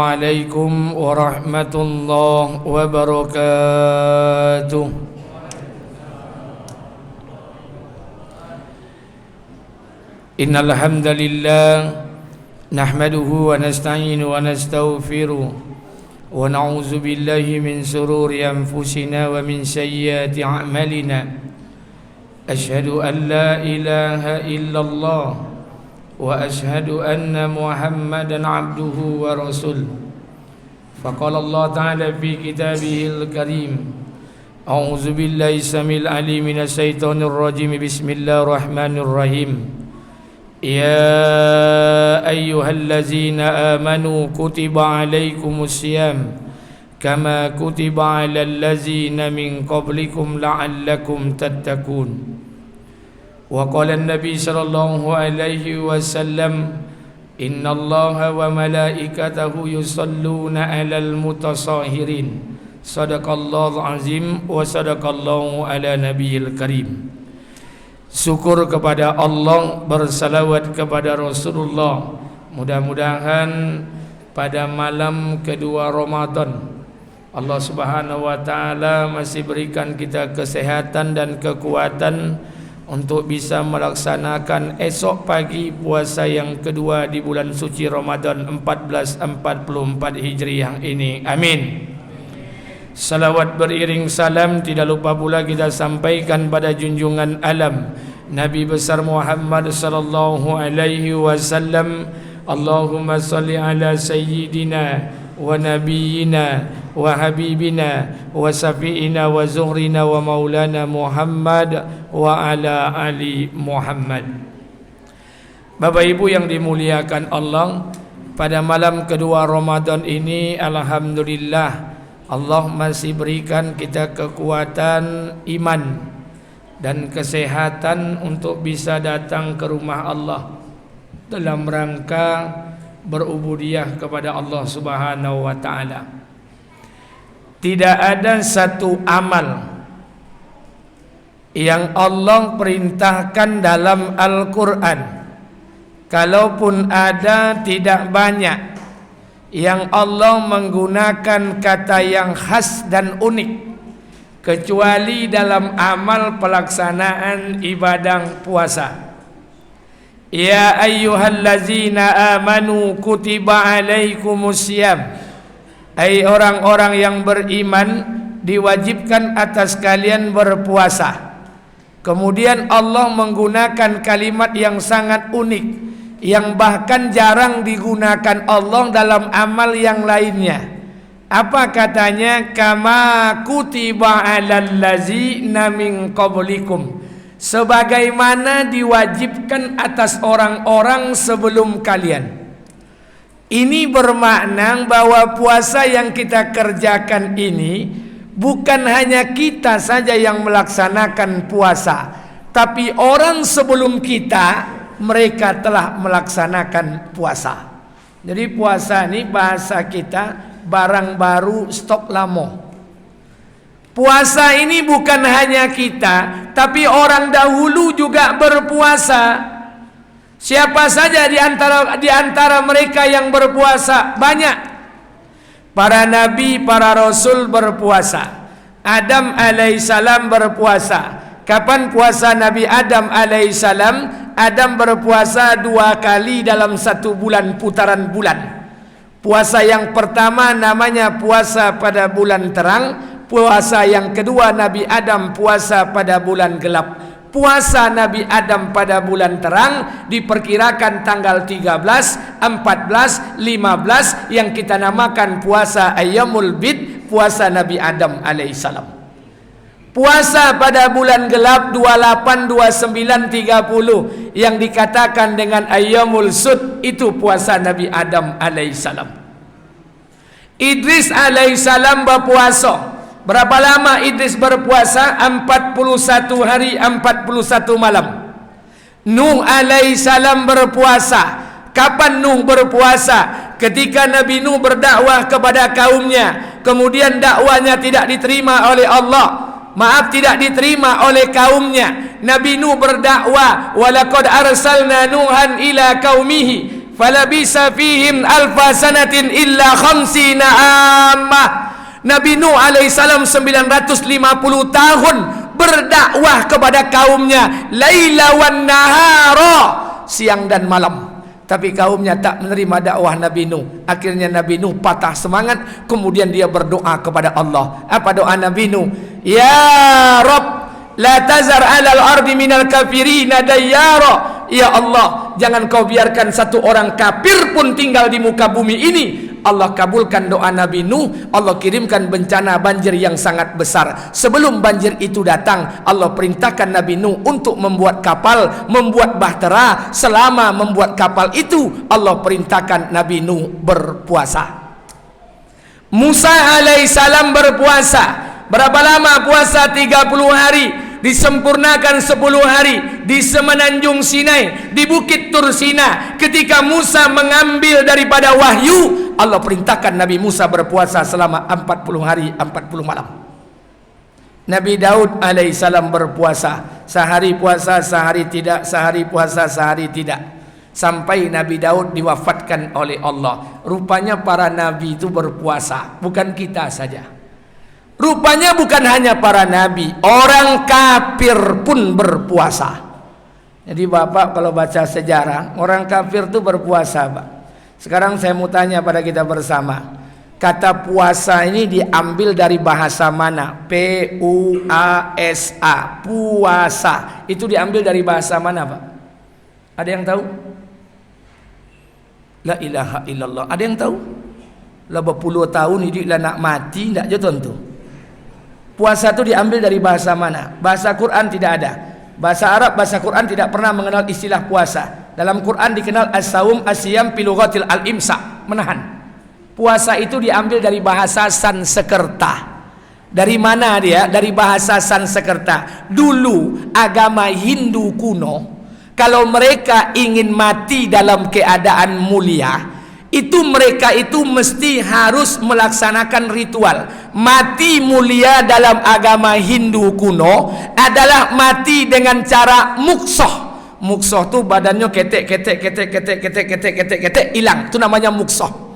Assalamualaikum warahmatullahi wabarakatuh. Innal hamdalillah nahmaduhu wa nasta'inu wa nastaghfiruh wa na'udzu billahi min shururi anfusina wa min sayyiati a'malina. Asyhadu an la ilaha illallah wa ashhadu anna Muhammadan abduhu wa rasuluh. Faqala Allah ta'ala fi kitabihil karim. A'udzu billahi samil alim minasy syaithanir rajim. Bismillahirrahmanirrahim. Ya ayyuhallazina amanu kutiba alaikumus syiyam kama kutiba alal ladzina min qablikum la'allakum tattaqun. Wa qala an-nabi sallallahu alaihi wasallam innallaha wa malaikatahu yusalluna 'alal mutasahhirin. Shadaqallahu azim wa sadaqallahu ala nabiyil karim. Syukur kepada Allah, bersalawat kepada Rasulullah. Mudah-mudahan pada malam kedua Ramadan Allah Subhanahu wa taala masih berikan kita kesehatan dan kekuatan untuk bisa melaksanakan esok pagi puasa yang kedua di bulan suci Ramadan 1444 Hijriah ini. Amin. Salawat beriring salam tidak lupa pula kita sampaikan pada junjungan alam Nabi besar Muhammad sallallahu alaihi wasallam. Allahumma salli ala sayyidina wa nabiyyina wa habibina wa safiina wa zuhrina wa maulana Muhammad wa ala ali Muhammad. Bapak Ibu yang dimuliakan Allah, pada malam kedua Ramadan ini alhamdulillah Allah masih berikan kita kekuatan iman dan kesehatan untuk bisa datang ke rumah Allah dalam rangka berubudiyah kepada Allah Subhanahu wa taala. Tidak ada satu amal yang Allah perintahkan dalam Al-Quran, kalaupun ada tidak banyak, yang Allah menggunakan kata yang khas dan unik, kecuali dalam amal pelaksanaan ibadah puasa. Ya ayyuhallazina amanu kutiba alaikumus syiyam. Hai orang-orang yang beriman, diwajibkan atas kalian berpuasa. Kemudian Allah menggunakan kalimat yang sangat unik, yang bahkan jarang digunakan Allah dalam amal yang lainnya. Apa katanya? Kama kutiba alal ladzina min qablikum. Sebagaimana diwajibkan atas orang-orang sebelum kalian. Ini bermakna bahwa puasa yang kita kerjakan ini bukan hanya kita saja yang melaksanakan puasa, tapi orang sebelum kita mereka telah melaksanakan puasa. Jadi puasa ini bahasa kita barang baru stok lama. Puasa ini bukan hanya kita, tapi orang dahulu juga berpuasa. Siapa saja di antara mereka yang berpuasa? Banyak. Para nabi, para rasul berpuasa. Adam alaihissalam berpuasa. Kapan puasa Nabi Adam alaihissalam? Adam berpuasa 2 kali dalam 1 bulan, putaran bulan. Puasa yang pertama namanya puasa pada bulan terang. Puasa yang kedua Nabi Adam puasa pada bulan gelap. Puasa Nabi Adam pada bulan terang diperkirakan tanggal 13, 14, 15 yang kita namakan puasa Ayyamul Bid, puasa Nabi Adam alaihissalam. Puasa pada bulan gelap 28, 29, 30 yang dikatakan dengan Ayyamul Sud, itu puasa Nabi Adam alaihissalam. Idris alaihissalam berpuasa. Berapa lama Idris berpuasa? 41 hari 41 malam. Nuh alaihissalam berpuasa. Kapan Nuh berpuasa? Ketika Nabi Nuh berdakwah kepada kaumnya, kemudian dakwanya tidak diterima oleh Allah. Tidak diterima oleh kaumnya. Nabi Nuh berdakwah, walaqad arsalna Nuhan ila qaumihi falabisa fihim alfa sanatin illa khamsina ammah. Nabi Nuh alaihissalam 950 tahun berdakwah kepada kaumnya, laila wan nahara, siang dan malam. Tapi kaumnya tak menerima dakwah Nabi Nuh. Akhirnya Nabi Nuh patah semangat, kemudian dia berdoa kepada Allah. Apa doa Nabi Nuh? Ya Rabb, la tazar 'alal ardi minal kafirina dayyara. Ya Allah, jangan kau biarkan satu orang kafir pun tinggal di muka bumi ini. Allah kabulkan doa Nabi Nuh. Allah kirimkan bencana banjir yang sangat besar. Sebelum banjir itu datang, Allah perintahkan Nabi Nuh untuk membuat kapal, membuat bahtera. Selama membuat kapal itu, Allah perintahkan Nabi Nuh berpuasa. Musa alaihissalam berpuasa. Berapa lama puasa? 30 hari. Disempurnakan 10 hari di semenanjung Sinai, di bukit Tursina. Ketika Musa mengambil daripada wahyu, Allah perintahkan Nabi Musa berpuasa selama 40 hari 40 malam. Nabi Daud alaihissalam berpuasa, sehari puasa sehari tidak, sehari puasa sehari tidak, sampai Nabi Daud diwafatkan oleh Allah. Rupanya para nabi itu berpuasa, bukan kita saja. Rupanya bukan hanya para nabi, orang kafir pun berpuasa. Jadi Bapak kalau baca sejarah, orang kafir itu berpuasa, Pak. Sekarang saya mau tanya pada kita bersama, kata puasa ini diambil dari bahasa mana? P-U-A-S-A, puasa. Itu diambil dari bahasa mana, Pak? Ada yang tahu? La ilaha illallah. Ada yang tahu? Lah berpuluh tahun hidup lah nak mati, tak je tentu. Puasa itu diambil dari bahasa mana? Bahasa Quran tidak ada. Bahasa Arab, bahasa Quran tidak pernah mengenal istilah puasa. Dalam Quran dikenal as-saum, as-siyam, pilughatil al-imsak, menahan. Puasa itu diambil dari bahasa Sanskerta. Dari mana dia? Dari bahasa Sanskerta. Dulu agama Hindu kuno, kalau mereka ingin mati dalam keadaan mulia, itu mereka itu mesti harus melaksanakan ritual. Mati mulia dalam agama Hindu kuno adalah mati dengan cara muksoh. Muksoh tu badannya ketek hilang. Itu namanya muksoh.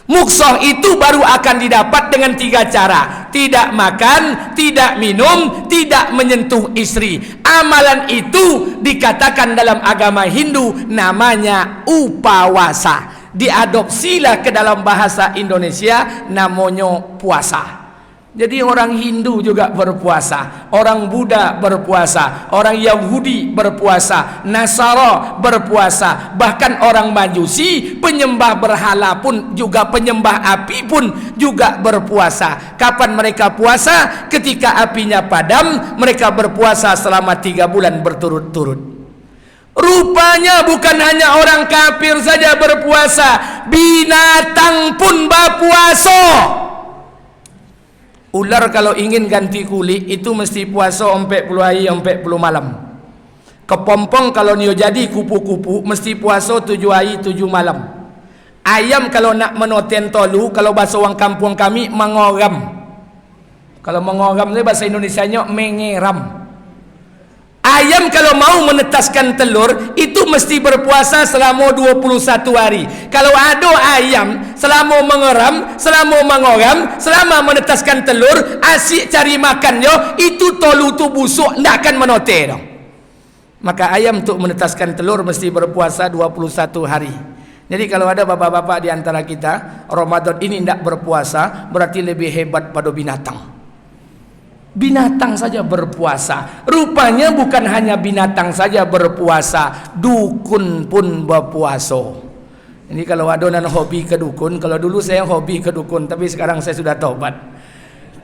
Muksoh itu baru akan didapat dengan 3 cara. Tidak makan, tidak minum, tidak menyentuh istri. Amalan itu dikatakan dalam agama Hindu namanya upawasa. Diadopsilah ke dalam bahasa Indonesia namanya puasa. Jadi orang Hindu juga berpuasa, orang Buddha berpuasa, orang Yahudi berpuasa, Nasara berpuasa, bahkan orang Majusi, penyembah berhala pun juga, penyembah api pun juga berpuasa. Kapan mereka puasa? Ketika apinya padam, mereka berpuasa selama 3 bulan berturut-turut. Rupanya bukan hanya orang kafir saja berpuasa, binatang pun berpuasa. Ular kalau ingin ganti kulit itu mesti puasa 40 hari 40 malam. Kepompong kalau dia jadi kupu-kupu mesti puasa 7 hari 7 malam. Ayam kalau nak menoten tolu, kalau bahasa orang kampung kami mengoram. Kalau mengoram itu bahasa Indonesianya mengeram. Ayam kalau mau menetaskan telur itu mesti berpuasa selama 21 hari. Kalau ada ayam selama mengeram, selama mengoram, selama menetaskan telur, asyik cari makannya, itu tolu tu busuk, tidak akan menote dong. Maka ayam untuk menetaskan telur mesti berpuasa 21 hari. Jadi kalau ada bapak-bapak di antara kita Ramadan ini tidak berpuasa, berarti lebih hebat pada binatang. Binatang saja berpuasa. Rupanya bukan hanya binatang saja berpuasa, dukun pun berpuasa. Ini kalau ada yang hobi ke dukun, kalau dulu saya hobi ke dukun, tapi sekarang saya sudah taubat.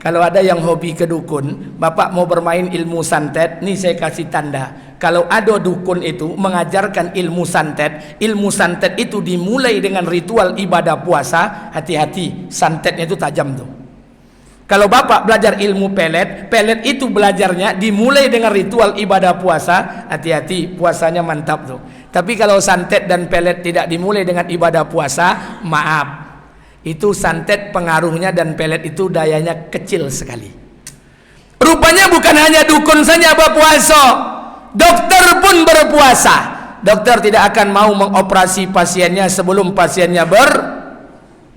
Kalau ada yang hobi ke dukun, bapak mau bermain ilmu santet, nih saya kasih tanda. Kalau ada dukun itu mengajarkan ilmu santet itu dimulai dengan ritual ibadah puasa, hati-hati, santetnya itu tajam tuh. Kalau bapak belajar ilmu pelet itu belajarnya dimulai dengan ritual ibadah puasa, hati-hati, puasanya mantap tuh. Tapi kalau santet dan pelet tidak dimulai dengan ibadah puasa, maaf, itu santet pengaruhnya dan pelet itu dayanya kecil sekali. Rupanya bukan hanya dukun saja berpuasa, dokter pun berpuasa. dokter tidak akan mau mengoperasi pasiennya sebelum pasiennya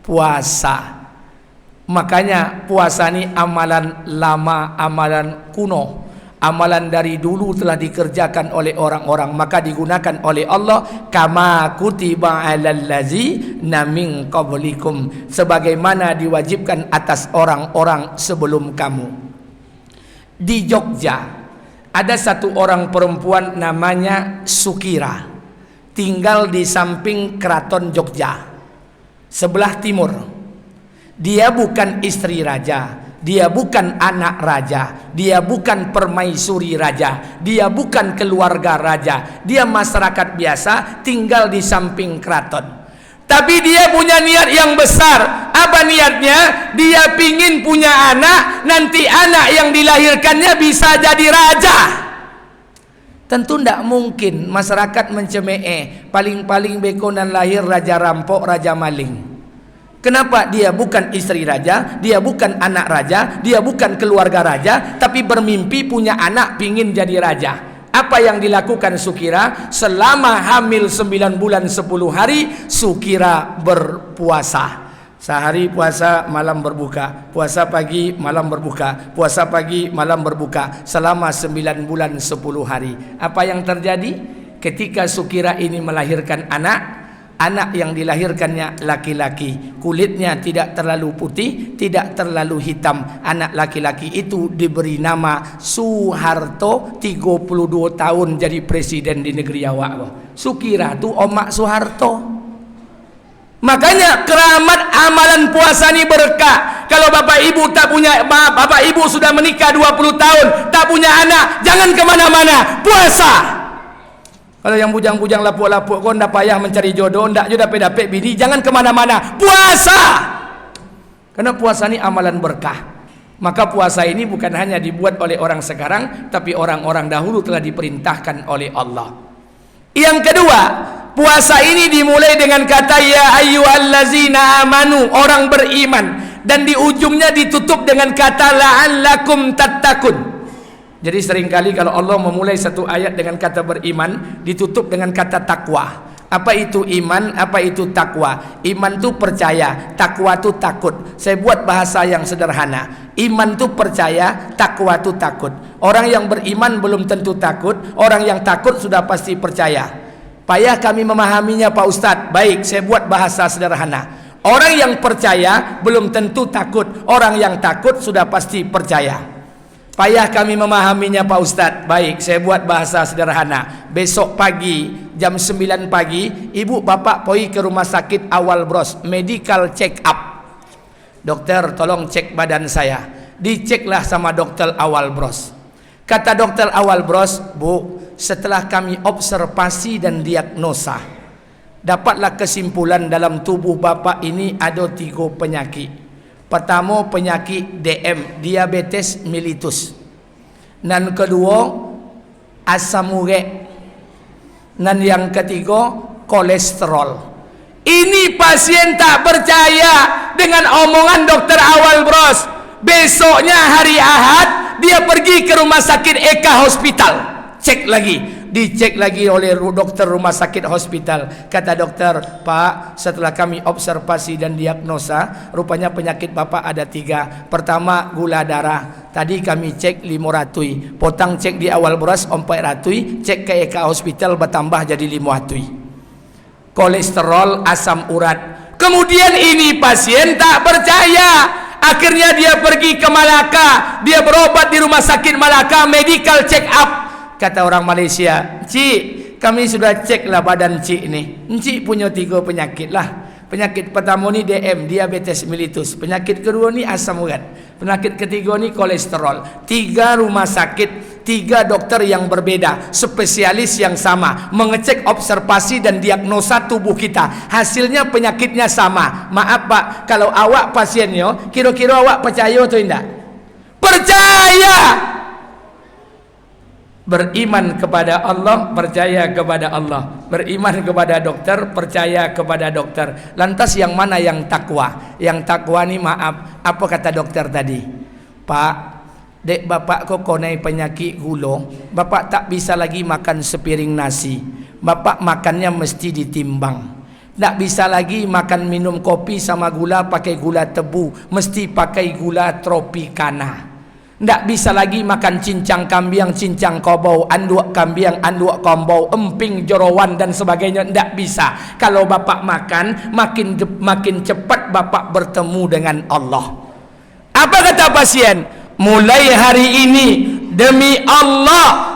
berpuasa. Makanya puasa ini amalan lama, amalan kuno, amalan dari dulu telah dikerjakan oleh orang-orang, maka digunakan oleh Allah kama kutiba alal ladzina min qablikum, sebagaimana diwajibkan atas orang-orang sebelum kamu. Di Jogja ada satu orang perempuan namanya Sukira, tinggal di samping keraton Jogja, sebelah timur. Dia bukan istri raja, dia bukan anak raja, dia bukan permaisuri raja, dia bukan keluarga raja, dia masyarakat biasa tinggal di samping keraton. Tapi dia punya niat yang besar. Apa niatnya? Dia pingin punya anak, nanti anak yang dilahirkannya bisa jadi raja. Tentu tidak mungkin masyarakat mencemeh, paling-paling bekonan lahir raja rampok, raja maling. Kenapa? Dia bukan istri raja, dia bukan anak raja, dia bukan keluarga raja, tapi bermimpi punya anak pingin jadi raja. Apa yang dilakukan Sukira? Selama hamil 9 bulan 10 hari, Sukira berpuasa. Sehari puasa, malam berbuka. Puasa pagi, malam berbuka. Puasa pagi, malam berbuka. Selama 9 bulan 10 hari. Apa yang terjadi? Ketika Sukira ini melahirkan anak yang dilahirkannya laki-laki, kulitnya tidak terlalu putih, tidak terlalu hitam. Anak laki-laki itu diberi nama Soeharto, 32 tahun jadi presiden di negeri awak. Sukira tu omak Soeharto. Makanya keramat amalan puasa ini berkah. Kalau bapak ibu tak punya, bapak ibu sudah menikah 20 tahun, tak punya anak, jangan kemana-mana, puasa. Kalau yang bujang-bujang lapuk-lapuk kau ndak payah mencari jodoh, ndak juga dapat bini, jangan kemana-mana, puasa. Karena puasa ini amalan berkah. Maka puasa ini bukan hanya dibuat oleh orang sekarang, tapi orang-orang dahulu telah diperintahkan oleh Allah. Yang kedua, puasa ini dimulai dengan kata ya ayyuhallazina amanu, orang beriman, dan di ujungnya ditutup dengan kata la'allakum tattaqun. Jadi seringkali kalau Allah memulai satu ayat dengan kata beriman, ditutup dengan kata takwa. Apa itu iman? Apa itu takwa? Iman itu percaya, takwa itu takut. Saya buat bahasa yang sederhana. Iman itu percaya, takwa itu takut. Orang yang beriman belum tentu takut, orang yang takut sudah pasti percaya. Payah kami memahaminya Pak Ustadz. Baik, saya buat bahasa sederhana. Orang yang percaya belum tentu takut, orang yang takut sudah pasti percaya. Payah kami memahaminya Pak Ustadz. Baik, saya buat bahasa sederhana. Besok pagi jam 9 pagi, ibu bapak pergi ke rumah sakit Awal Bros, medical check up. Dokter tolong cek badan saya. Diceklah sama dokter Awal Bros. Kata dokter Awal Bros, Bu, setelah kami observasi dan diagnosa, dapatlah kesimpulan dalam tubuh bapak ini ada 3 penyakit. Pertama penyakit DM, diabetes mellitus. Dan kedua asam urat. Dan yang ketiga kolesterol. Ini pasien tak percaya dengan omongan dokter Awal Bros. Besoknya hari Ahad dia pergi ke rumah sakit Eka Hospital. Cek lagi. Dicek lagi oleh dokter rumah sakit hospital. Kata dokter, Pak, setelah kami observasi dan diagnosa, rupanya penyakit bapak ada 3. Pertama gula darah. Tadi kami cek 500, potang cek di Awal Bros 400, cek ke Eka Hospital bertambah jadi 500. Kolesterol, asam urat. Kemudian ini pasien tak percaya. Akhirnya dia pergi ke Malaka. Dia berobat di rumah sakit Malaka, medical check up. Kata orang Malaysia, Cik, kami sudah cek lah badan Cik ni. Cik punya 3 penyakit lah. Penyakit pertama ni DM, diabetes mellitus. Penyakit kedua ni asam urat. Penyakit ketiga ni kolesterol. 3 rumah sakit, 3 dokter yang berbeda, spesialis yang sama, mengecek observasi dan diagnosa tubuh kita. Hasilnya penyakitnya sama. Maaf Pak, kalau awak pasiennya, kira-kira awak percaya atau tidak? Percaya! Beriman kepada Allah, percaya kepada Allah. Beriman kepada dokter, percaya kepada dokter. Lantas yang mana yang takwa? Yang takwa ni maaf, apa kata dokter tadi? Pak, dek bapak kau konai penyakit gula, bapak tak bisa lagi makan sepiring nasi. bapak makannya mesti ditimbang. Tak bisa lagi makan minum kopi sama gula pakai gula tebu, mesti pakai gula tropicana. Tak bisa lagi makan cincang kambing, cincang kobau, anduk kambing, anduk kombau, emping, jorowan dan sebagainya. Tak bisa. Kalau bapak makan, makin cepat bapak bertemu dengan Allah. Apa kata pasien? Mulai hari ini, demi Allah,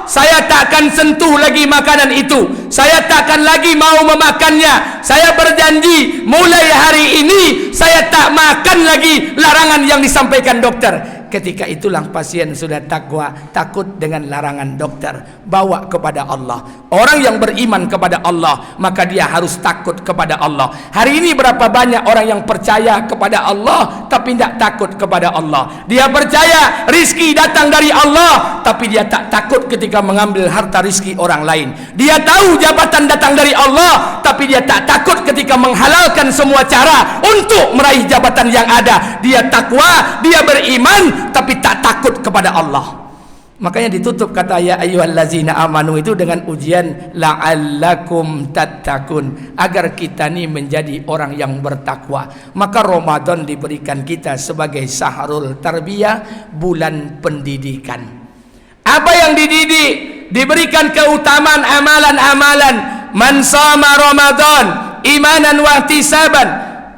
saya takkan sentuh lagi makanan itu. Saya takkan lagi mau memakannya. Saya berjanji, mulai hari ini saya tak makan lagi larangan yang disampaikan dokter. Ketika itulah pasien sudah takwa, takut dengan larangan dokter, bawa kepada Allah. Orang yang beriman kepada Allah, maka dia harus takut kepada Allah. Hari ini berapa banyak orang yang percaya kepada Allah tapi tidak takut kepada Allah. Dia percaya rizki datang dari Allah, tapi dia tak takut ketika mengambil harta rizki orang lain. Dia tahu jabatan datang dari Allah, tapi dia tak takut ketika menghalalkan semua cara untuk meraih jabatan yang ada. Dia takwa, dia beriman, tapi tak takut kepada Allah. Makanya ditutup kata ya ayyuhallazina amanu itu dengan ujian la'allakum tattaqun, agar kita ni menjadi orang yang bertakwa. Maka Ramadan diberikan kita sebagai sahrul tarbiyah, bulan pendidikan. Apa yang dididik? Diberikan keutamaan amalan-amalan. Man shama Ramadan imanan wa ihtisaban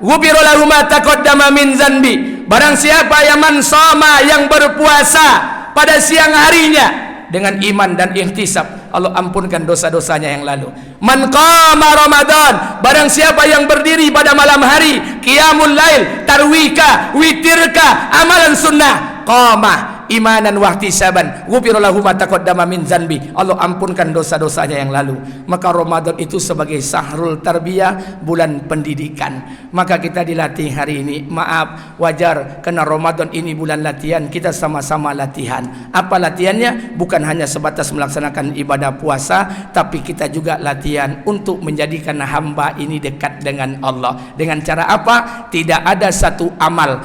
ghufira lahu ma taqaddama min dzanbi. Barang siapa yang mansama, yang berpuasa pada siang harinya dengan iman dan ihtisab, Allah ampunkan dosa-dosanya yang lalu. Man qama Ramadan, barang siapa yang berdiri pada malam hari, qiyamul lail, tarwika, witirka, amalan sunnah, qama imanan wa ihtisaban ghufira lahu ma taqaddama min dzanbi, Allah ampunkan dosa-dosanya yang lalu. Maka Ramadan itu sebagai sahrul tarbiyah, bulan pendidikan. Maka kita dilatih hari ini. Maaf, wajar, karena Ramadan ini bulan latihan, kita sama-sama latihan. Apa latihannya? Bukan hanya sebatas melaksanakan ibadah puasa, tapi kita juga latihan untuk menjadikan hamba ini dekat dengan Allah. Dengan cara apa? Tidak ada satu amal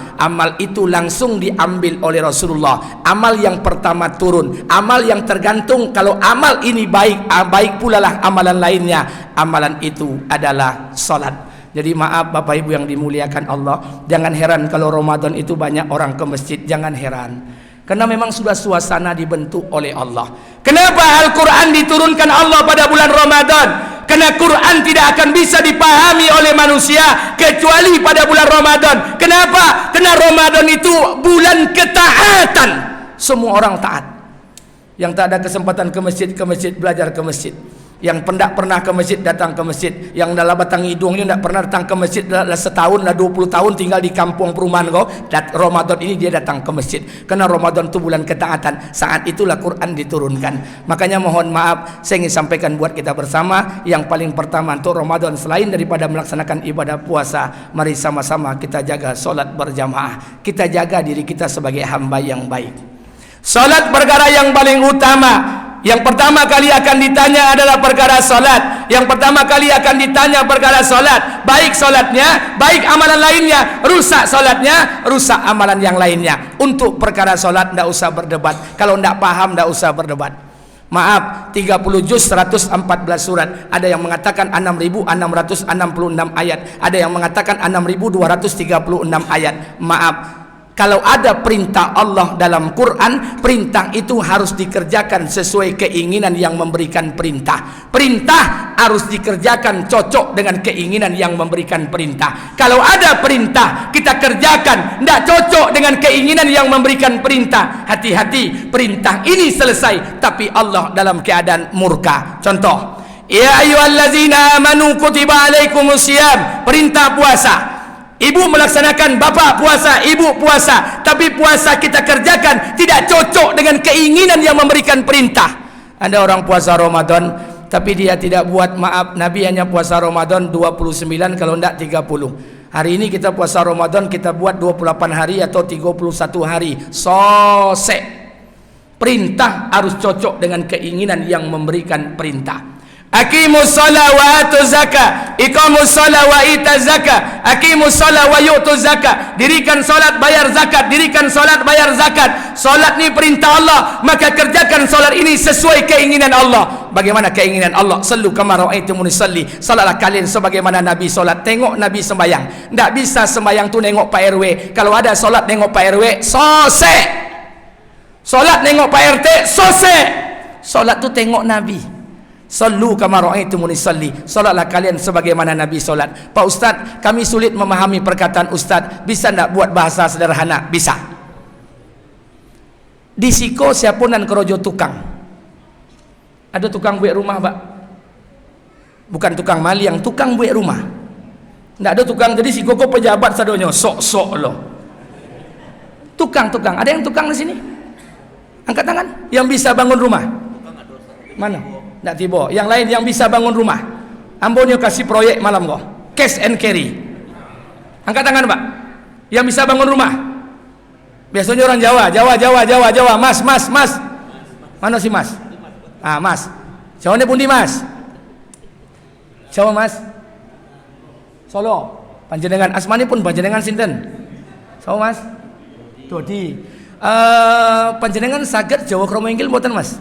itu langsung diambil oleh Rasulullah. Amal yang pertama turun, amal yang tergantung. Kalau amal ini baik, baik pula lah amalan lainnya. Amalan itu adalah salat. Jadi maaf Bapak Ibu yang dimuliakan Allah, jangan heran kalau Ramadan itu banyak orang ke masjid. Jangan heran, karena memang sudah suasana dibentuk oleh Allah. Kenapa Al-Quran diturunkan Allah pada bulan Ramadan? Karena Quran tidak akan bisa dipahami oleh manusia kecuali pada bulan Ramadan. Kenapa? Karena Ramadan itu bulan ketaatan. Semua orang taat. Yang tak ada kesempatan ke masjid, belajar ke masjid. Yang tidak pernah ke masjid, datang ke masjid. Yang dalam batang hidungnya tidak pernah datang ke masjid, dah setahun, dah 20 tahun tinggal di kampung perumahan kau, Ramadan ini dia datang ke masjid. Karena Ramadan itu bulan ketaatan. Saat itulah Quran diturunkan. Makanya mohon maaf, saya ingin sampaikan buat kita bersama, yang paling pertama untuk Ramadan, selain daripada melaksanakan ibadah puasa, mari sama-sama kita jaga solat berjamaah. Kita jaga diri kita sebagai hamba yang baik. Solat perkara yang paling utama. Yang pertama kali akan ditanya adalah perkara solat. Yang pertama kali akan ditanya perkara solat. Baik solatnya, baik amalan lainnya. Rusak solatnya, rusak amalan yang lainnya. Untuk perkara solat tidak usah berdebat. Kalau tidak paham tidak usah berdebat. Maaf, 30 juz 114 surat. Ada yang mengatakan 6.666 ayat. Ada yang mengatakan 6.236 ayat. Maaf, kalau ada perintah Allah dalam Quran, perintah itu harus dikerjakan sesuai keinginan yang memberikan perintah. Perintah harus dikerjakan cocok dengan keinginan yang memberikan perintah. Kalau ada perintah kita kerjakan tidak cocok dengan keinginan yang memberikan perintah, hati-hati, perintah ini selesai tapi Allah dalam keadaan murka. Contoh, ya ayyuhallazina amanu kutiba alaikumusiyam, perintah puasa. Ibu melaksanakan, bapak puasa, ibu puasa, tapi puasa kita kerjakan tidak cocok dengan keinginan yang memberikan perintah. Ada orang puasa Ramadan tapi dia tidak buat, maaf, Nabi hanya puasa Ramadan 29, kalau tidak 30. Hari ini kita puasa Ramadan, kita buat 28 hari atau 31 hari. Sosek. Perintah harus cocok dengan keinginan yang memberikan perintah. Aqimus shalah wa atuz zakah, iqamus shalah wa itaz zakah, aqimus shalah wa yu'tuz zakah. Dirikan salat, bayar zakat, dirikan salat, bayar zakat. Salat ni perintah Allah, maka kerjakan salat ini sesuai keinginan Allah. bagaimana keinginan Allah. Sallu kama ra'aitumuni salli, salatlah kalian sebagaimana Nabi solat. Tengok Nabi sembayang. Tak bisa sembayang tu nengok Pak RW. Kalau ada solat nengok Pak RW, sosek. Solat nengok Pak RT, sosek. Solat tu tengok Nabi. Sallu kama ra'aitumuni salli, salatlah kalian sebagaimana Nabi solat. Pak Ustaz, kami sulit memahami perkataan Ustaz, bisa tak buat bahasa sederhana? Bisa. Di Siko siapunan kerojo tukang. Ada tukang buat rumah, Pak. Bukan tukang maliang, tukang buat rumah. Tak ada tukang, jadi Siko kok pejabat sadonyo, sok-sok loh. Tukang-tukang, ada yang tukang di sini? Angkat tangan. Yang bisa bangun rumah. Mana? Tak tiba. Yang lain yang bisa bangun rumah. Ambonyo kasih proyek malam kok. Cash and carry. Angkat tangan, Pak. Yang bisa bangun rumah. Biasanya orang Jawa. Mas. Mana si Mas? Ah, Mas. Jawane pundi, Mas? Jawa, Mas. Solo. Panjenengan asmani pun panjenengan sinten? Jawa, Mas. Dodi. Panjenengan saged Jawa kromo inggil mboten, Mas?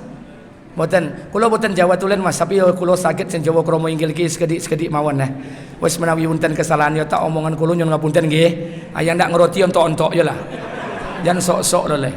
Mboten. Kula mboten Jawa tulen, Mas, tapi kula saged sing Jawa kromo inggil ki sekedik-sekedik mawon nah. Wis menawi wonten kesalahan ya tak omongan kula nyuwun ngapunten nggih. Ayang ndak ngeroti ontok-ontok ya lah. Jangan sok-sok lho.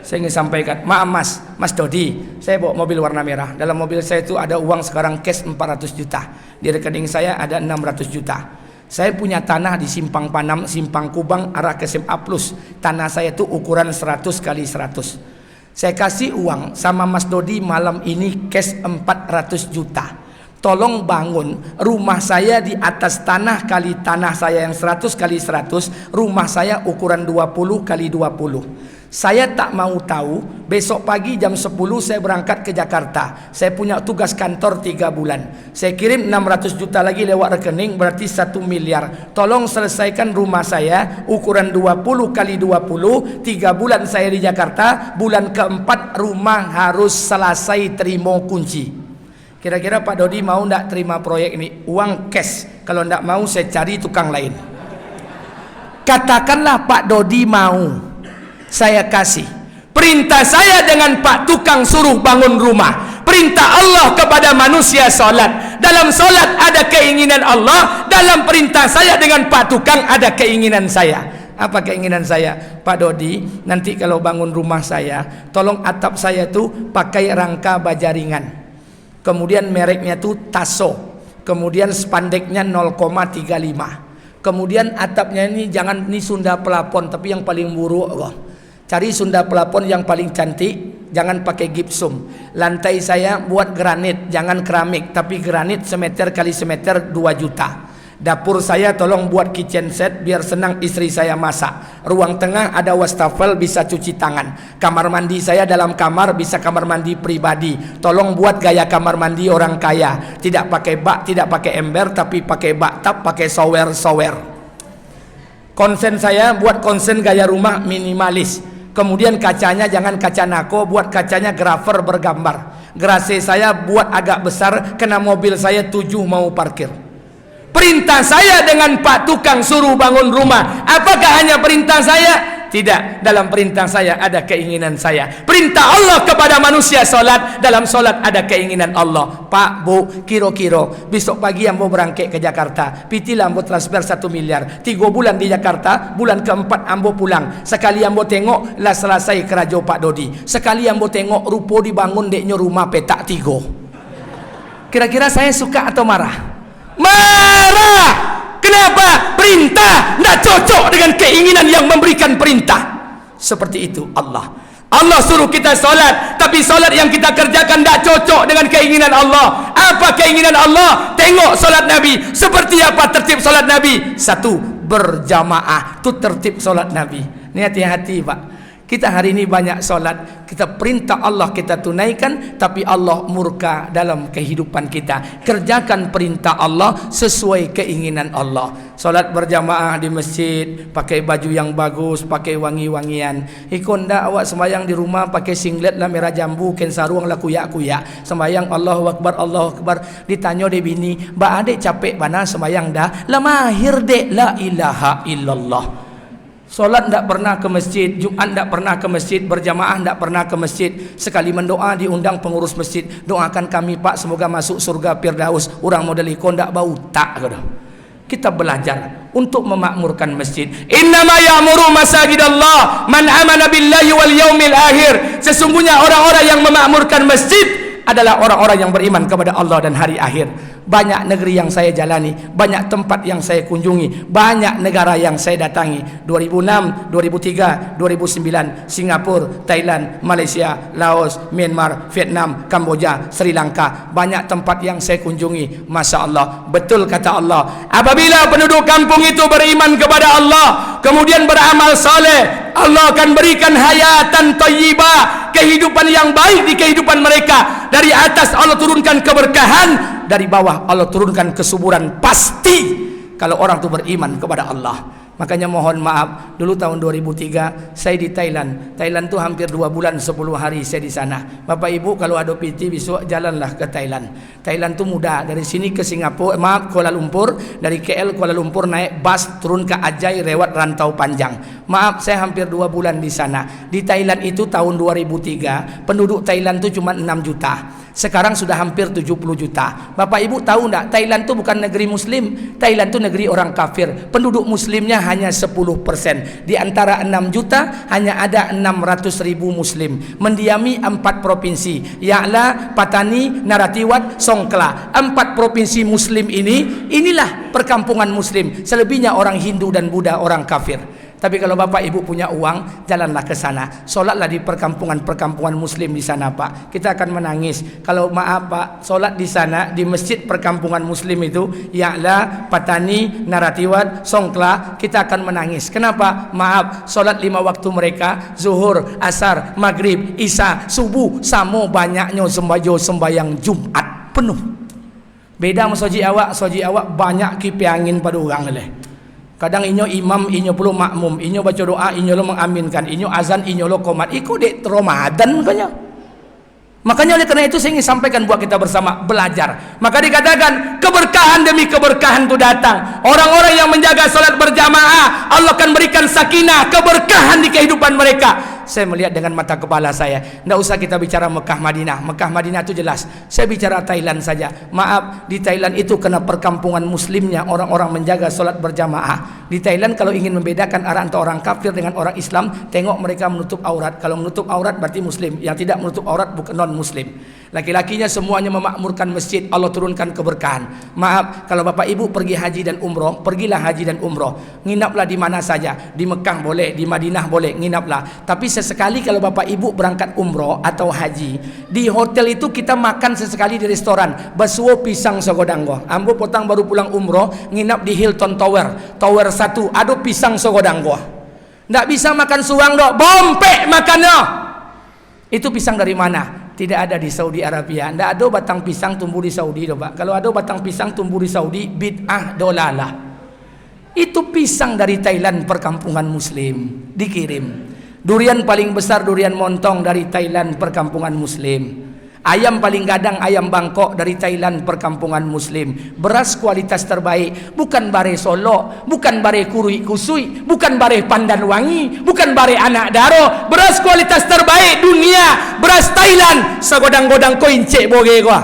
Saya ingin sampaikan, maaf Mas Dodi, saya bawa mobil warna merah. Dalam mobil saya itu ada uang sekarang cash 400 juta. Di rekening saya ada 600 juta. Saya punya tanah di Simpang Panam, Simpang Kubang, arah ke SMA Plus. Tanah saya itu ukuran 100 kali 100. Saya kasih uang sama Mas Dodi malam ini cash 400 juta. Tolong bangun rumah saya di atas tanah kali tanah saya yang 100 kali 100. Rumah saya ukuran 20 kali 20. Saya tak mau tahu, besok pagi jam 10 saya berangkat ke Jakarta. Saya punya tugas kantor 3 bulan. Saya kirim 600 juta lagi lewat rekening, berarti 1 miliar. Tolong selesaikan rumah saya ukuran 20 kali 20. 3 bulan saya di Jakarta, bulan keempat rumah harus selesai terima kunci. Kira-kira Pak Dodi mau ndak terima proyek ini? Uang cash. Kalau ndak mau saya cari tukang lain. Katakanlah Pak Dodi mau, saya kasih. Perintah saya dengan Pak tukang suruh bangun rumah. Perintah Allah kepada manusia solat. Dalam solat ada keinginan Allah. Dalam perintah saya dengan Pak tukang ada keinginan saya. Apa keinginan saya? Pak Dodi, nanti kalau bangun rumah saya, tolong atap saya tuh pakai rangka baja ringan. Kemudian mereknya tuh Taso. Kemudian spandeknya 0,35. Kemudian atapnya ini jangan ini Sunda pelapon, tapi yang paling buruk kok. Cari Sunda pelapon yang paling cantik, jangan pakai gipsum. Lantai saya buat granit, jangan keramik, tapi granit semeter kali semeter 2 juta. Dapur saya tolong buat kitchen set biar senang istri saya masak. Ruang tengah ada wastafel bisa cuci tangan. Kamar mandi saya dalam kamar bisa kamar mandi pribadi. Tolong buat gaya kamar mandi orang kaya. Tidak pakai bak, tidak pakai ember, tapi pakai bathtub, pakai shower. Konsen saya buat konsen gaya rumah minimalis. Kemudian kacanya jangan kaca nako, buat kacanya grafer bergambar. Garasi saya buat agak besar, kena mobil saya 7 mau parkir. Perintah saya dengan Pak tukang suruh bangun rumah. Apakah hanya perintah saya? Tidak, dalam perintah saya ada keinginan saya. Perintah Allah kepada manusia solat, dalam solat ada keinginan Allah. Pak, Bu, kira-kira besok pagi ambo berangkat ke Jakarta. Pitilah ambo transfer 1 miliar. 3 bulan di Jakarta, bulan keempat ambo pulang. Sekali ambo tengok lah selesai kerajo Pak Dodi. Sekali ambo tengok rupo dibangun deknya rumah petak 3. Kira-kira saya suka atau marah? Marah. Kenapa? Perintah tidak cocok dengan keinginan yang memberikan perintah. Seperti itu Allah suruh kita solat, tapi solat yang kita kerjakan tidak cocok dengan keinginan Allah. Apa keinginan Allah? Tengok solat Nabi. Seperti apa tertib solat Nabi? 1. Berjamaah. Itu tertib solat Nabi. Ini hati-hati Pak. Kita hari ini banyak solat, kita perintah Allah kita tunaikan, tapi Allah murka dalam kehidupan kita. Kerjakan perintah Allah sesuai keinginan Allah. Solat berjamaah di masjid, pakai baju yang bagus, pakai wangi-wangian. Ikonda awak sembahyang di rumah pakai singlet lah merah jambu, ken sarung lah kuyak-kuyak. Sembahyang Allahu Akbar. Ditanya de bini, "Ba adek capek bana sembahyang dah?" "Lah mahir dek, la ilaha illallah." Solat tidak pernah ke masjid, Jumat tidak pernah ke masjid, berjamaah tidak pernah ke masjid. Sekali mendoa diundang pengurus masjid, doakan kami Pak semoga masuk surga Firdaus. Orang model ikon tidak bau tak. Kita belajar untuk memakmurkan masjid. Innama ya'muru masajidallah man amana billahi wal yaumil akhir. Sesungguhnya orang-orang yang memakmurkan masjid adalah orang-orang yang beriman kepada Allah dan hari akhir. Banyak negeri yang saya jalani, banyak tempat yang saya kunjungi, banyak negara yang saya datangi. 2006, 2003, 2009, Singapura, Thailand, Malaysia, Laos, Myanmar, Vietnam, Kamboja, Sri Lanka. Banyak tempat yang saya kunjungi. Masya Allah, betul kata Allah, apabila penduduk kampung itu beriman kepada Allah, kemudian beramal soleh, Allah akan berikan hayatan thayyibah, kehidupan yang baik di kehidupan mereka. Dari atas Allah turunkan keberkahan, dari bawah Allah turunkan kesuburan pasti kalau orang itu beriman kepada Allah. Makanya mohon maaf, dulu tahun 2003 saya di Thailand. Thailand tu hampir 2 bulan 10 hari saya di sana. Bapak Ibu kalau ada PT besok jalanlah ke Thailand. Thailand tu mudah, dari sini ke Singapura, Kuala Lumpur, dari KL Kuala Lumpur naik bus turun ke Ajai lewat rantau panjang. Maaf, saya hampir 2 bulan di sana. Di Thailand itu tahun 2003 penduduk Thailand tu cuma 6 juta. Sekarang sudah hampir 70 juta. Bapak Ibu tahu enggak, Thailand itu bukan negeri muslim. Thailand itu negeri orang kafir. Penduduk muslimnya hanya 10%. Di antara 6 juta hanya ada 600.000 muslim. Mendiami 4 provinsi, Ya'la, Patani, Narathiwat, Songkhla. 4 provinsi muslim ini, inilah perkampungan muslim. Selebihnya orang Hindu dan Buddha, orang kafir. Tapi kalau Bapak Ibu punya uang, jalanlah ke sana. Solatlah di perkampungan muslim di sana, Pak. Kita akan menangis. Kalau maaf, Pak, solat di sana, di masjid perkampungan muslim itu, Ya'la, Patani, Narathiwat, Songkhla, kita akan menangis. Kenapa? Maaf, solat 5 waktu mereka, zuhur, asar, maghrib, isya, subuh, sama banyaknya sembahyang Jumat penuh. Beda sama soji awak banyak kipi angin pada orang leh. Kadang inyo imam, inyo perlu makmum, inyo baca doa, inyo lo mengaminkan, inyo azan, inyo lo komat. Iko dek Ramadan makanya. Makanya oleh karena itu saya ingin sampaikan buat kita bersama belajar. Maka dikatakan keberkahan demi keberkahan itu datang. Orang-orang yang menjaga salat berjamaah, Allah akan berikan sakinah, keberkahan di kehidupan mereka. Saya melihat dengan mata kepala saya. Tidak usah kita bicara Mekah Madinah. Mekah Madinah itu jelas. Saya bicara Thailand saja. Maaf, di Thailand itu kena perkampungan muslimnya, orang-orang menjaga solat berjamaah. Di Thailand kalau ingin membedakan antara orang kafir dengan orang Islam, tengok mereka menutup aurat. Kalau menutup aurat berarti muslim. Yang tidak menutup aurat bukan non muslim. Laki-lakinya semuanya memakmurkan masjid, Allah turunkan keberkahan. Maaf, kalau Bapak Ibu pergi haji dan umroh, pergilah haji dan umroh. Nginaplah di mana saja. Di Mekah boleh, di Madinah boleh, nginaplah. Tapi sesekali kalau Bapak Ibu berangkat umroh atau haji, di hotel itu kita makan sesekali di restoran. Basuo pisang sogodanggo. Ambo potang baru pulang umroh, nginap di Hilton Tower. Tower 1, ada pisang sogodanggo. Nggak bisa makan suang dok, bompek makannya. Itu pisang dari mana? Tidak ada di Saudi Arabia. Tidak ada batang pisang tumbuh di Saudi, Pak. Kalau ada batang pisang tumbuh di Saudi, bid'ah dolalah. Itu pisang dari Thailand, perkampungan muslim, dikirim. Durian paling besar, durian montong dari Thailand, perkampungan muslim. Ayam paling gadang, ayam Bangkok dari Thailand, perkampungan muslim. Beras kualitas terbaik, bukan bare Solo, bukan bare Kurui Kusui, bukan bare Pandan Wangi, bukan bare Anak Daro. Beras kualitas terbaik dunia, beras Thailand. Sagodang-godang koin cek boge gua.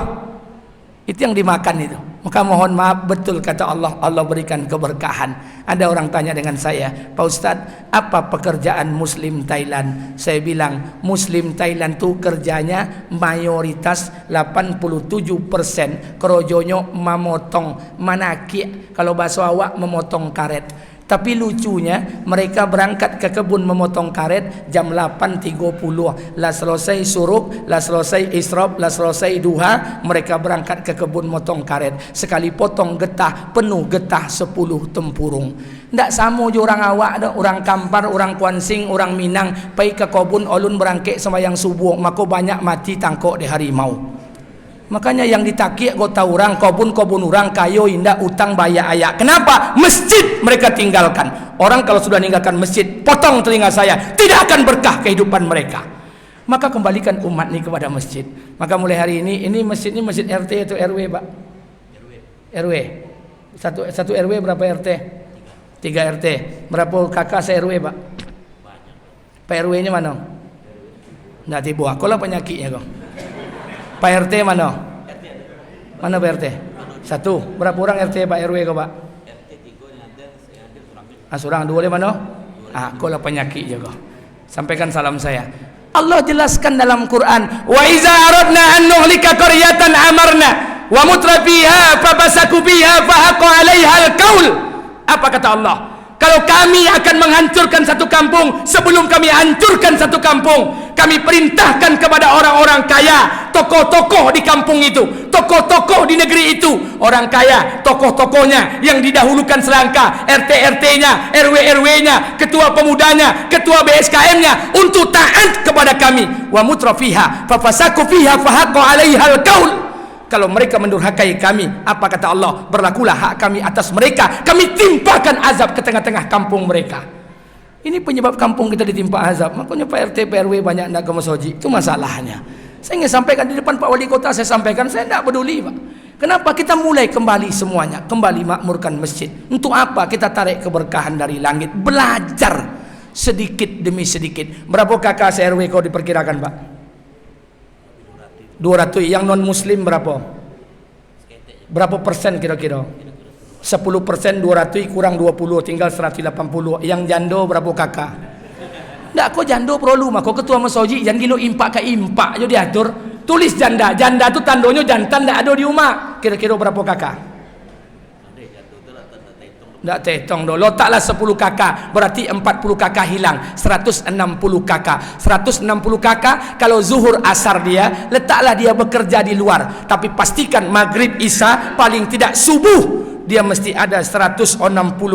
Itu yang dimakan itu. Maka mohon maaf, betul kata Allah, Allah berikan keberkahan. Ada orang tanya dengan saya, Pak Ustadz, apa pekerjaan Muslim Thailand? Saya bilang, Muslim Thailand itu kerjanya mayoritas 87% kerojonyo memotong manaki. Kalau bahasa awak memotong karet. Tapi lucunya mereka berangkat ke kebun memotong karet jam 8.30. Lah selesai suruk, lah selesai israf, lah selesai duha, mereka berangkat ke kebun motong karet. Sekali potong getah, penuh getah 10 tempurung. Ndak sama je orang awak dah, orang Kampar, orang Kuansing, orang Minang, pergi ke kebun olun berangkek sembahyang subuh, maka banyak mati tangkok di harimau. Makanya yang ditakik kota orang, kobun orang, kayo indah, utang bayar ayak. Kenapa? Masjid mereka tinggalkan. Orang kalau sudah meninggalkan masjid, potong telinga saya, tidak akan berkah kehidupan mereka. Maka kembalikan umat ini kepada masjid. Maka mulai hari ini masjid ini masjid RT atau RW, Pak? RW. Satu RW berapa RT? 3 RT. Berapa kakak se-RW, Pak? Pak RW-nya mana? Nggak tiba. Aku lah penyakitnya kau. Pak RT mana? Mana Pak RT? 1. Berapa orang RT Pak RW kau, Pak? Surang 2 di mana? Aku lah penyakitnya kau. Sampaikan salam saya. Allah jelaskan dalam Quran, wa iza aradna an nuhlika qaryatan amarna wa mutrafiha fabasaku biha fahaqa 'alaiha al-qaul. Apa kata Allah? Kalau kami akan menghancurkan satu kampung, sebelum kami hancurkan satu kampung, kami perintahkan kepada orang-orang kaya, tokoh-tokoh di kampung itu, tokoh-tokoh di negeri itu, orang kaya, tokoh-tokohnya yang didahulukan selangkah, RT-RT-nya, RW-RW-nya, ketua pemudanya, ketua BSKM-nya, untuk taat kepada kami. Wa mutrafiha fafasaku fiha fahaqqa 'alaiha al-qaul. Kalau mereka mendurhakai kami, apa kata Allah? Berlakulah hak kami atas mereka. Kami timpakan azab ke tengah-tengah kampung mereka. Ini penyebab kampung kita ditimpa azab. Makanya Pak RT, Pak RW banyak nak ke masjid. Itu masalahnya. Saya ingin sampaikan di depan Pak Wali Kota, saya sampaikan, saya tidak peduli, Pak. Kenapa kita mulai kembali semuanya? Kembali makmurkan masjid. Untuk apa kita tarik keberkahan dari langit? Belajar sedikit demi sedikit. Berapa kakak se-RW kau diperkirakan, Pak? 200. Yang non muslim berapa? Berapa persen kira-kira? 10%, 200 kurang 20, tinggal 180. Yang jando berapa kakak? Nggak, kau jando perlu mah. Kau ketua masjid jangan gilo impak ke impak je diatur. Tulis janda. Janda tu tandanya jantan nggak ada di rumah. Kira-kira berapa kakak? Nggak tetong dulu. Letaklah 10 kakak, berarti 40 kakak hilang. 160 kakak. 160 kakak, kalau zuhur asar dia, letaklah dia bekerja di luar. Tapi pastikan maghrib isya, paling tidak subuh, dia mesti ada 160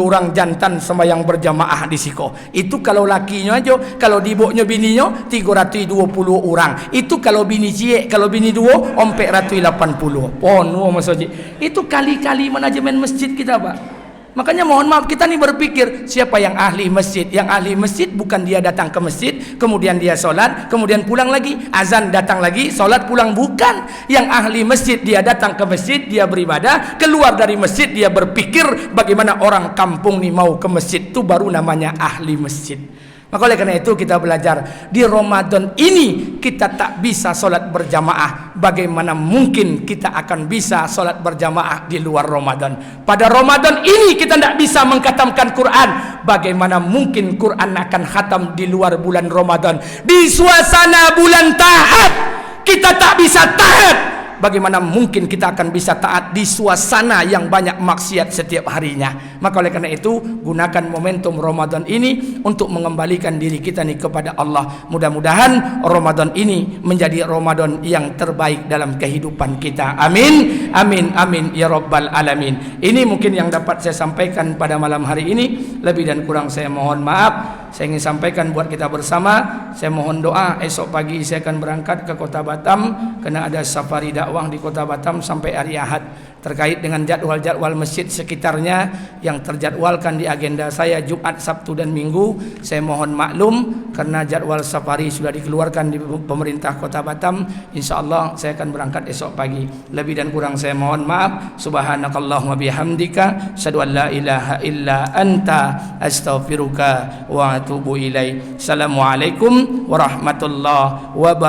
orang jantan sembahyang berjamaah di siko. Itu kalau lakinya aja. Kalau diboknya bininya 320 orang. Itu kalau bini ciek, kalau bini dua 480. Pono masjid. Itu kali-kali manajemen masjid kita, Pak. Makanya mohon maaf, kita nih berpikir siapa yang ahli masjid? Yang ahli masjid bukan dia datang ke masjid, kemudian dia solat, kemudian pulang lagi, azan datang lagi, solat pulang, bukan. Yang ahli masjid dia datang ke masjid, dia beribadah, keluar dari masjid dia berpikir bagaimana orang kampung nih mau ke masjid, itu baru namanya ahli masjid. Maka oleh karena itu kita belajar di Ramadan ini kita tak bisa solat berjamaah. Bagaimana mungkin kita akan bisa solat berjamaah di luar Ramadan? Pada Ramadan ini kita tidak bisa mengkhatamkan Quran. Bagaimana mungkin Quran akan khatam di luar bulan Ramadan? Di suasana bulan taat kita tak bisa taat. Bagaimana mungkin kita akan bisa taat di suasana yang banyak maksiat setiap harinya? Maka oleh karena itu gunakan momentum Ramadan ini untuk mengembalikan diri kita nih kepada Allah. Mudah-mudahan Ramadan ini menjadi Ramadan yang terbaik dalam kehidupan kita. Amin, amin, amin ya rabbal alamin. Ini mungkin yang dapat saya sampaikan pada malam hari ini. Lebih dan kurang saya mohon maaf. Saya ingin sampaikan buat kita bersama, saya mohon doa. Esok pagi saya akan berangkat ke Kota Batam, karena ada safari dakwah di Kota Batam sampai hari Ahad. Terkait dengan jadwal-jadwal masjid sekitarnya yang terjadwalkan di agenda saya Jumat, Sabtu dan Minggu, saya mohon maklum karena jadwal safari sudah dikeluarkan di pemerintah Kota Batam. InsyaAllah saya akan berangkat esok pagi. Lebih dan kurang saya mohon maaf. Subhanakallahumma bihamdika, asyhadu an la ilaha illa anta, astaghfiruka wa atubu ilaik. Assalamualaikum warahmatullahi wabarakatuh.